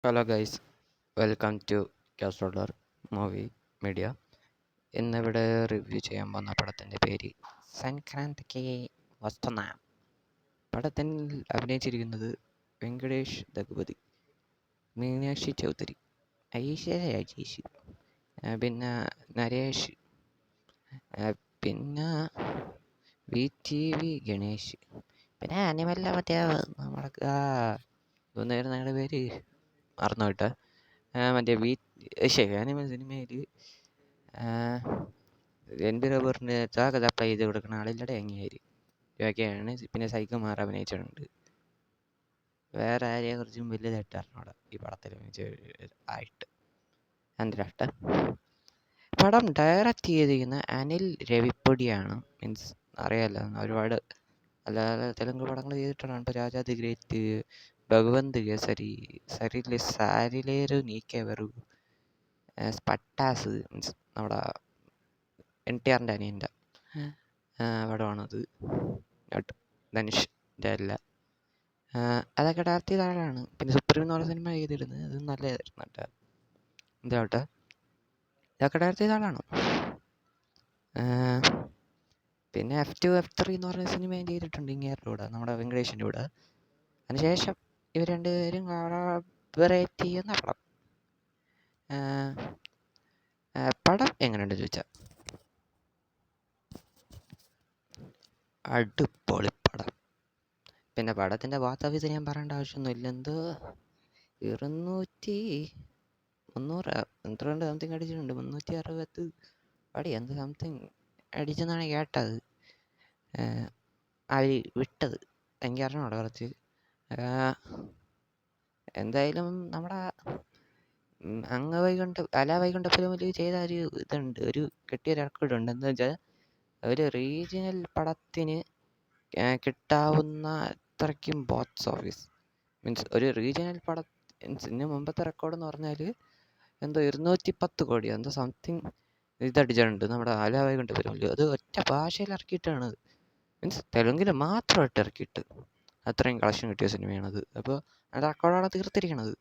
Hello guys, welcome to കാസ്ട്രോളർ movie media. ഇന്നിവിടെ review ചെയ്യാൻ പോകുന്ന പടത്തിൻ്റെ പേര് സംക്രാന്തിക്ക് വസ്തുന. പടത്തിൽ അഭിനയിച്ചിരിക്കുന്നത് വെങ്കടേഷ് ദഗുപതി, മീനാക്ഷി ചൗധരി, ഐശ്വര്യ രാജേഷ്, പിന്നെ നരേഷ്, പിന്നെ ഗണേഷ്, പിന്നെ അനിമല്ല മറ്റേ നമ്മുടെ ഒന്നായിരുന്നു ഞങ്ങളുടെ പേര് മറന്നു കേട്ടോ. മറ്റേ അനിമൽ സിനിമയിൽ എൻ.ബി. റബ്ബറിന് കഥ അപ്ലൈ ചെയ്ത് കൊടുക്കുന്ന ആളില്ലടെ അങ്ങേര് ഇവയൊക്കെയാണ്. പിന്നെ സൈക്കോമാർ അഭിനയിച്ചിട്ടുണ്ട്. വേറെ ആരെക്കുറിച്ചും വലിയതായിട്ട് അറിഞ്ഞൂടാ ഈ പടത്തിൽ ആയിട്ട്. എന്തിനാട്ട് പടം ഡയറക്റ്റ് ചെയ്തിരിക്കുന്ന അനിൽ രവിപ്പൊടിയാണ്. മീൻസ് അറിയാമല്ലോ, ഒരുപാട് അല്ലാതെ തെലുങ്ക് പടങ്ങൾ ചെയ്തിട്ടാണ്. ഇപ്പോൾ രാജാ ദി ഗ്രേറ്റ്, ഭഗവന്ത് കേസരി, സാരിലേരു നീക്കെവറു, സ്പട്ടാസ്, മീൻസ് നമ്മുടെ NTRൻ്റെ അനിയൻ്റെ പടമാണത്. ധനുഷിൻ്റെ അല്ല, അതൊക്കെ ഡയറക്റ്റ് ചെയ്ത ആളാണ്. പിന്നെ സുപ്രീം എന്ന് പറഞ്ഞ സിനിമ ചെയ്തിരുന്നത്, അത് നല്ലതായിരുന്നു കേട്ടോ. എന്താവട്ടെ, ഇതൊക്കെ ഡയറക്റ്റ് ചെയ്ത ആളാണ്. പിന്നെ F2 F3 എന്ന് പറഞ്ഞ സിനിമയും ചെയ്തിട്ടുണ്ട് ഇങ്ങേരുടെ കൂടെ, നമ്മുടെ വെങ്കടേഷിൻ്റെ കൂടെ. അതിനുശേഷം ഇവർ രണ്ടുപേരും കൊളാബറേറ്റ് ചെയ്യുന്ന പടം. പടം എങ്ങനെയുണ്ട് ചോദിച്ചാൽ അടിപൊളി പടം. പിന്നെ പടത്തിൻ്റെ ബോക്സ് ഓഫീസ് ഞാൻ പറയേണ്ട ആവശ്യമൊന്നുമില്ല. എന്തോ 200 300 എന്തുകൊണ്ട് സംതിങ് അടിച്ചിട്ടുണ്ട്. 360 പടി എന്ത് സംതിങ് അടിച്ചെന്നാണ് കേട്ടത്. അവർ വിട്ടത് എനിക്ക് അറിഞ്ഞൂടാ കുറച്ച്. എന്തായാലും നമ്മുടെ വൈകുണ്ഠ ഫിലിമിൽ ചെയ്ത ഒരു ഇതുണ്ട്, ഒരു കിട്ടിയ റെക്കോർഡുണ്ട്. എന്താ വെച്ചാൽ ഒരു റീജിയണൽ പടത്തിന് കിട്ടാവുന്ന അത്രയ്ക്കും ബോക്സ് ഓഫീസ്. മീൻസ് ഒരു റീജിയണൽ ഇതിന് മുമ്പത്തെ റെക്കോർഡ് എന്ന് പറഞ്ഞാൽ എന്തോ 210 കോടി എന്തോ സംതിങ് ഇതടിച്ചിട്ടുണ്ട് നമ്മുടെ വൈകുണ്ഠ ഫിലിമിൽ. അത് ഒറ്റ ഭാഷയിൽ ഇറക്കിയിട്ടാണ്, മീൻസ് തെലുങ്കിൽ മാത്രമായിട്ട് ഇറക്കിയിട്ട് അത്രയും കളക്ഷൻ കിട്ടിയ സിനിമയാണത്. അപ്പോൾ ആ റെക്കോർഡാണ് തീർത്തിരിക്കണത്.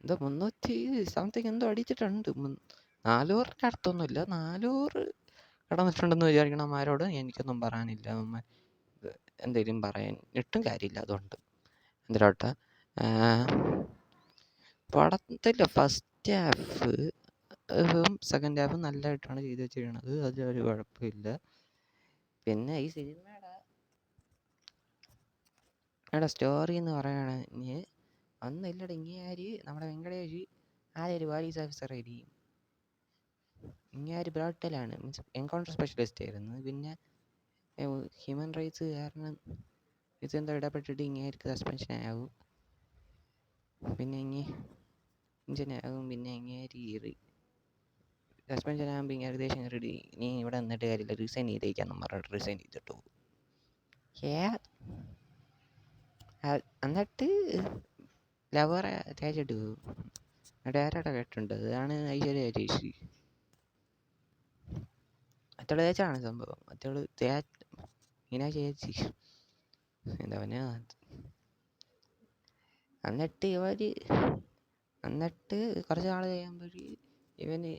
എന്തോ 300 സംതിങ് എന്തോ അടിച്ചിട്ടുണ്ട്. 400 അടുത്തൊന്നുമില്ല, 400 കടന്നിട്ടുണ്ടെന്ന് വിചാരിക്കണം. ആരോട് എനിക്കൊന്നും പറയാനില്ല, എന്തെങ്കിലും പറയാനിട്ടും കാര്യമില്ല. അതുകൊണ്ട് എന്തിനാട്ടെ, പടത്തിൻ്റെ ഫസ്റ്റ് ഹാഫും സെക്കൻഡ് ഹാഫും നല്ലതായിട്ടാണ് ചെയ്ത് വെച്ചിരിക്കണത്, അതിലൊരു കുഴപ്പമില്ല. പിന്നെ ഈ സിനിമയുടെ സ്റ്റോറി എന്ന് പറയുകയാണെങ്കിൽ ഒന്നുമില്ലട, ഇങ്ങേര് നമ്മുടെ വെങ്കടേഷ് ആദ്യം ഒരു പോലീസ് ഓഫീസർ ആയിരിക്കും. ഇങ്ങേര് ബ്രോട്ടലാണ്, മീൻസ് എൻകൗണ്ടർ സ്പെഷ്യലിസ്റ്റ് ആയിരുന്നു. പിന്നെ ഹ്യൂമൻ റൈറ്റ്സ് കാരണം ഇതെന്തോ ഇടപെട്ടിട്ട് ഇങ്ങേർക്ക് സസ്പെൻഷൻ ആവും. പിന്നെ ഇഞ്ചനാകും. പിന്നെ ഇങ്ങേര് സസ്പെൻഷൻ ആകുമ്പോൾ ഇങ്ങനെ ഏകദേശം റെഡി, നീ ഇവിടെ നിന്നിട്ട് കാര്യമില്ല, റിസൈൻ ചെയ്തേക്കാന്ന് പറഞ്ഞിട്ട് റിസൈൻ ചെയ്തിട്ടു. എന്നിട്ട് ലവറെ തേച്ചിട്ട് പോകും. എന്നിട്ട് ആരോടെ കേട്ടിട്ടുണ്ട്, അതാണ് ഐശ്വര്യ രാജേഷ്. മറ്റുള്ള തേച്ചാണ് സംഭവം. മീനാ ചേച്ചി എന്താ പറഞ്ഞാ. എന്നിട്ട് കുറച്ച് നാൾ കഴിയുമ്പോൾ ഇവന്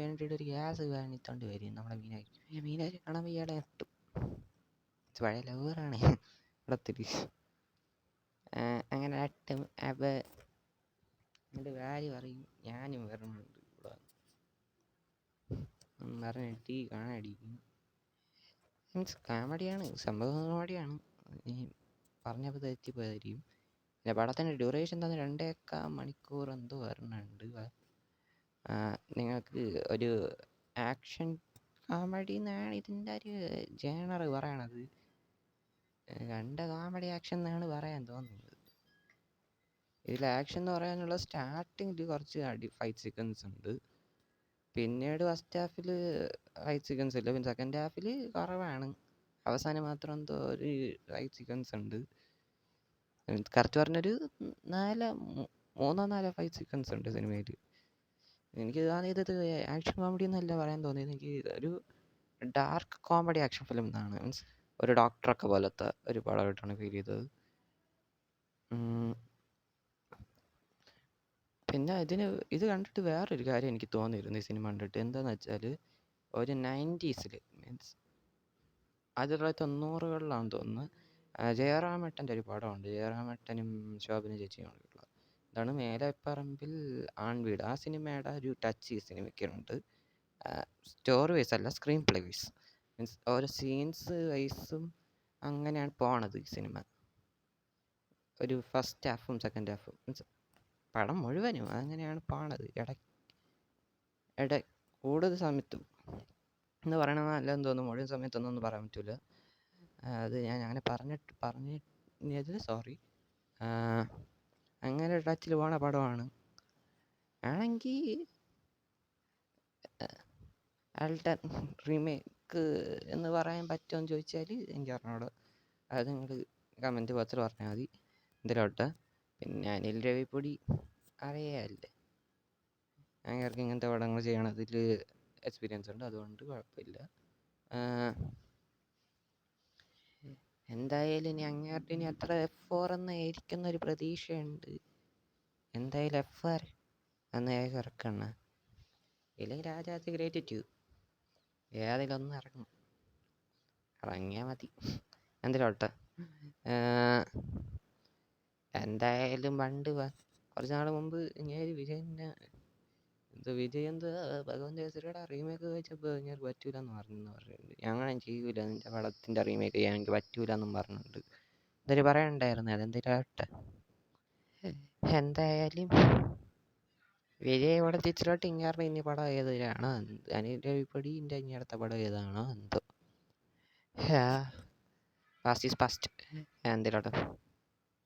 വേണ്ടിയിട്ട് ഒരു ഗ്യാസ് വാങ്ങിത്തോണ്ട് വരും നമ്മുടെ മീനാക്ഷി കാണുമ്പോൾ ഇയാളെ ഇട്ടു. പഴയ ലവറാണ് പടത്തിൽ. അങ്ങനെ അട്ടും. അപ്പോൾ എന്നിട്ട് ഭാര്യ പറയും ഞാനും വരണുണ്ട് ഇവിടെ പറഞ്ഞിട്ട് കാണാടിക്കും. മീൻസ് കോമഡിയാണ്, സംഭവം കോമഡിയാണ്. ഈ പറഞ്ഞപ്പോൾ തെറ്റിപ്പോയതായിരിക്കും. പിന്നെ പടത്തിൻ്റെ ഡ്യൂറേഷൻ തന്നെ 2.25 മണിക്കൂർ എന്തോ വരണുണ്ട്. നിങ്ങൾക്ക് ഒരു ആക്ഷൻ കോമഡി എന്നാണ് ഇതിൻ്റെ ഒരു ജേണർ പറയണത്. കോമഡി ആക്ഷൻ എന്നാണ് പറയാൻ തോന്നുന്നത്. ഇതിൽ ആക്ഷൻ എന്ന് പറയാനുള്ള സ്റ്റാർട്ടിങ്ങിൽ കുറച്ച് ഫൈറ്റ് സീക്വൻസ് ഉണ്ട്. പിന്നീട് ഫസ്റ്റ് ഹാഫിൽ ഫൈറ്റ് സീക്വൻസ് ഇല്ല. പിന്നെ സെക്കൻഡ് ഹാഫിൽ കുറവാണ്. അവസാനം മാത്രം എന്തോ ഒരു ഫൈറ്റ് സീക്വൻസ് ഉണ്ട്. കറക്റ്റ് പറഞ്ഞൊരു 3-4 ഫൈറ്റ് സീക്വൻസ് ഉണ്ട് സിനിമയിൽ. എനിക്ക് ഇത് ആക്ഷൻ കോമഡി എന്നല്ല പറയാൻ തോന്നിയത്. എനിക്ക് ഒരു ഡാർക്ക് കോമഡി ആക്ഷൻ ഫിലിം എന്നാണ്. മീൻസ് ഒരു ഡോക്ടറൊക്കെ പോലത്തെ ഒരു പടമായിട്ടാണ് ഫീൽ ചെയ്തത്. പിന്നെ ഇത് കണ്ടിട്ട് വേറൊരു കാര്യം എനിക്ക് തോന്നിയിരുന്നു ഈ സിനിമ കണ്ടിട്ട്. എന്താണെന്ന് വെച്ചാൽ ഒരു 90s മീൻസ് 1990-കളിലാണെന്ന് തോന്നുന്നു. ജയറാമേട്ടൻ്റെ ഒരു പടമുണ്ട്. ജയറാമേട്ടനും ശോഭന ചേച്ചിയും ഉള്ള ഇതാണ് മേലെപ്പറമ്പിൽ ആൺവീട്. ആ സിനിമയുടെ ഒരു ടച്ച് ഈ സിനിമയ്ക്കുണ്ട്. സ്റ്റോറി വൈസ് അല്ല, സ്ക്രീൻ പ്ലേ വൈസ്. മീൻസ് ഓരോ സീൻസ് വൈസും അങ്ങനെയാണ് പോണത് ഈ സിനിമ. ഒരു ഫസ്റ്റ് ഹാഫും സെക്കൻഡ് ഹാഫും മീൻസ് പടം മുഴുവനും അങ്ങനെയാണ് പോണത്. കൂടുതൽ സമയത്തും എന്ന് പറയണത് നല്ലതെന്ന് തോന്നുന്നു. മുഴുവൻ സമയത്തൊന്നും പറയാൻ പറ്റില്ല. അത് ഞാൻ അങ്ങനെ പറഞ്ഞത് സോറി. അങ്ങനെ ടച്ചിൽ പോണ പടമാണ്. ആണെങ്കിൽ ആൾട്ടർ റീമേക്ക് എന്ന് പറയാൻ പറ്റുമെന്ന് ചോദിച്ചാൽ എനിക്ക് അറിഞ്ഞൂടാ. അത് നിങ്ങൾ കമൻറ്റ് ബോക്സിൽ പറഞ്ഞാൽ മതി. എന്തിലോട്ട് പിന്നെ അനിൽ രവിപ്പൊടി അറിയാമല്ലേ, അങ്ങേർക്ക് ഇങ്ങനത്തെ പടങ്ങൾ ചെയ്യണതിൽ എക്സ്പീരിയൻസ് ഉണ്ട്. അതുകൊണ്ട് കുഴപ്പമില്ല. എന്തായാലും ഇനി അങ്ങേർക്ക് ഇനി അത്ര F4 എന്ന് ഇരിക്കുന്ന ഒരു പ്രതീക്ഷയുണ്ട്. എന്തായാലും F4 അന്ന് ഇറക്കണ, ഇല്ലെങ്കിൽ രാജാത്തി ഗ്രേറ്റ് 2 ഏതിലൊന്നും ഇറങ്ങിയാൽ മതി. എന്തിലോട്ട് എന്തായാലും കുറച്ച് നാൾ മുമ്പ് ഇങ്ങനെ വിജയ് ഭഗവന്ത് കേസരിയുടെ റീമേക്ക് വെച്ചപ്പോൾ ഇങ്ങനെ പറ്റൂലെന്ന് പറഞ്ഞിട്ടുണ്ട്. ഞങ്ങളെ ചെയ്യൂല, നിൻ്റെ പടത്തിൻ്റെ റീമേക്ക് ചെയ്യാൻ എനിക്ക് പറ്റൂലെന്നും പറഞ്ഞിട്ടുണ്ട്. എന്തൊരു പറയണ്ടായിരുന്നു, അതെന്തിലോട്ട്. എന്തായാലും വിജയ് ഇവിടെ തിരിച്ചിലോട്ട് ഇങ്ങാറിന് ഇനി പടം ഏതിലാണോ, അനിൽ രവിപ്പൊടിൻ്റെ ഇനി അടുത്ത പടം ഏതാണോ എന്തോ. പാസ്റ്റ് ഈസ് പാസ്റ്റ് എന്തിലോട്ട്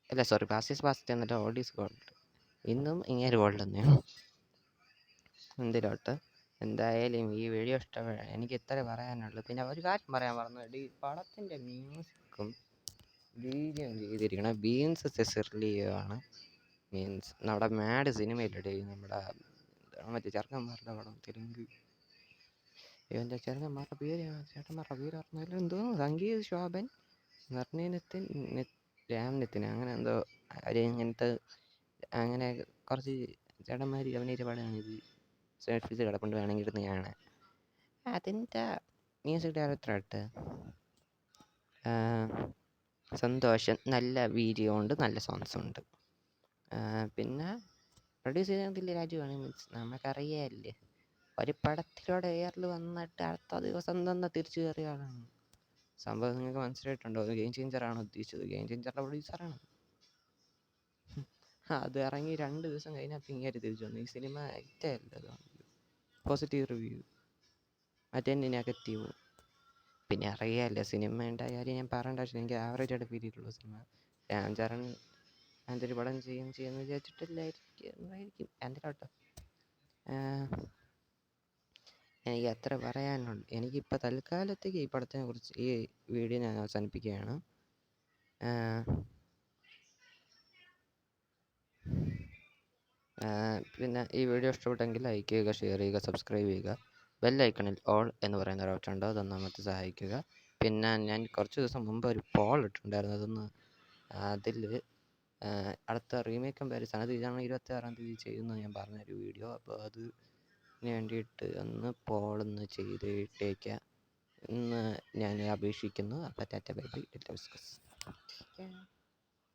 അല്ല സോറി, പാസ്റ്റ് ഈസ് പാസ്റ്റ് എന്നിട്ട് ഓൾഡ് ഈസ് ഗോൾഡ്. ഇന്നും ഇങ്ങനെ ഗോൾഡ് തന്നെയാണ്. എന്തിലോട്ട് എന്തായാലും ഈ വീഡിയോ ഇഷ്ടപ്പെട്ട എനിക്ക് ഇത്ര പറയാനുള്ളൂ. പിന്നെ ഒരു കാര്യം പറയാൻ പറഞ്ഞു, ഈ പടത്തിൻ്റെ മ്യൂസിക്കും ബീജിയം ചെയ്തിരിക്കണം ബീൻസ് സെസിർലിയാണ്. മീൻസ് നമ്മുടെ മാഡ് സിനിമയിലിടെ നമ്മുടെ മറ്റേ ചെറുക്കന്മാരുടെ പടം തെലുങ്ക്, ഇവൻ്റെ ചേട്ടന്മാരുടെ പേര് പറഞ്ഞാലും എന്തോ സംഗീത ശോഭൻ, നിർണയനത്തിൻ രാംനത്തിന് അങ്ങനെ എന്തോ ഇങ്ങനത്തെ അങ്ങനെ കുറച്ച് ചേട്ടന്മാർ അഭിനയിച്ച പടമാണ് ഇത്. സെൽഫീസ് കിടപ്പുണ്ട്, വേണമെങ്കിൽ ഇരുന്ന് കാണാൻ. അതിൻ്റെ മ്യൂസിക് ഡയറക്ടറായിട്ട് സന്തോഷം, നല്ല വീഡിയോ ഉണ്ട്, നല്ല സോങ്സ് ഉണ്ട്. പിന്നെ പ്രൊഡ്യൂസ് ചെയ്തതിൽ രാജുവാണ്. മീൻസ് നമുക്കറിയാമല്ലേ, ഒരു പടത്തിലൂടെ എയറിൽ വന്നിട്ട് അടുത്ത ദിവസം തന്നെ തിരിച്ചു കയറിയ ആളാണ്. സംഭവം നിങ്ങൾക്ക് മനസ്സിലായിട്ടുണ്ടോ? ഗെയിം ചേഞ്ചറാണ് ഉദ്ദേശിച്ചത്. ഗെയിം ചേഞ്ചറിൻ്റെ പ്രൊഡ്യൂസറാണ്. അത് ഇറങ്ങി 2 ദിവസം കഴിഞ്ഞപ്പോൾ ഇങ്ങനെ തിരിച്ചു വന്നു. ഈ സിനിമ ഹിറ്റല്ല, പോസിറ്റീവ് റിവ്യൂ, മറ്റേ നെഗറ്റീവ്. പിന്നെ അറിയാമല്ലോ സിനിമയുടെ കാര്യം ഞാൻ പറയേണ്ട ആവശ്യം, എനിക്ക് ആവറേജ് ആയിട്ട് ഫീൽ ചെയ്തിട്ടുള്ള സിനിമ. രാംചരൺ അങ്ങനത്തെ ഒരു പടം ചെയ്യുമെന്ന് വിചാരിച്ചിട്ടില്ലായിരിക്കും എന്തിലോട്ടോ. എനിക്ക് അത്ര പറയാനുണ്ട്. എനിക്കിപ്പോൾ തൽക്കാലത്തേക്ക് ഈ പടത്തിനെ കുറിച്ച് ഈ വീഡിയോ ഞാൻ അവസാനിപ്പിക്കുകയാണ്. പിന്നെ ഈ വീഡിയോ ഇഷ്ടപ്പെട്ടെങ്കിൽ ലൈക്ക് ചെയ്യുക, ഷെയർ ചെയ്യുക, സബ്സ്ക്രൈബ് ചെയ്യുക. ബെല്ലൈക്കണിൽ ഓൾ എന്ന് പറയുന്ന ഒരു ഓപ്ഷൻ ഉണ്ട്, അതൊന്ന് അമർത്തി സഹായിക്കുക. പിന്നെ ഞാൻ കുറച്ച് ദിവസം മുമ്പ് ഒരു പോൾ ഇട്ടിട്ടുണ്ടായിരുന്നു, അതൊന്ന് അതിൽ അടുത്ത റീമേക്ക് കമ്പാരിസൺ, അത് ഇതാണ് 26-ാം തീയതി ചെയ്യുന്നത് ഞാൻ പറഞ്ഞൊരു വീഡിയോ. അപ്പോൾ അതിന് വേണ്ടിയിട്ട് ഒന്ന് പോളൊന്ന് ചെയ്തിട്ടേക്കാം എന്ന് ഞാൻ അപേക്ഷിക്കുന്നു. അപ്പോൾ ടാറ്റ ബൈ ബൈ, ഡിസ്കസ്.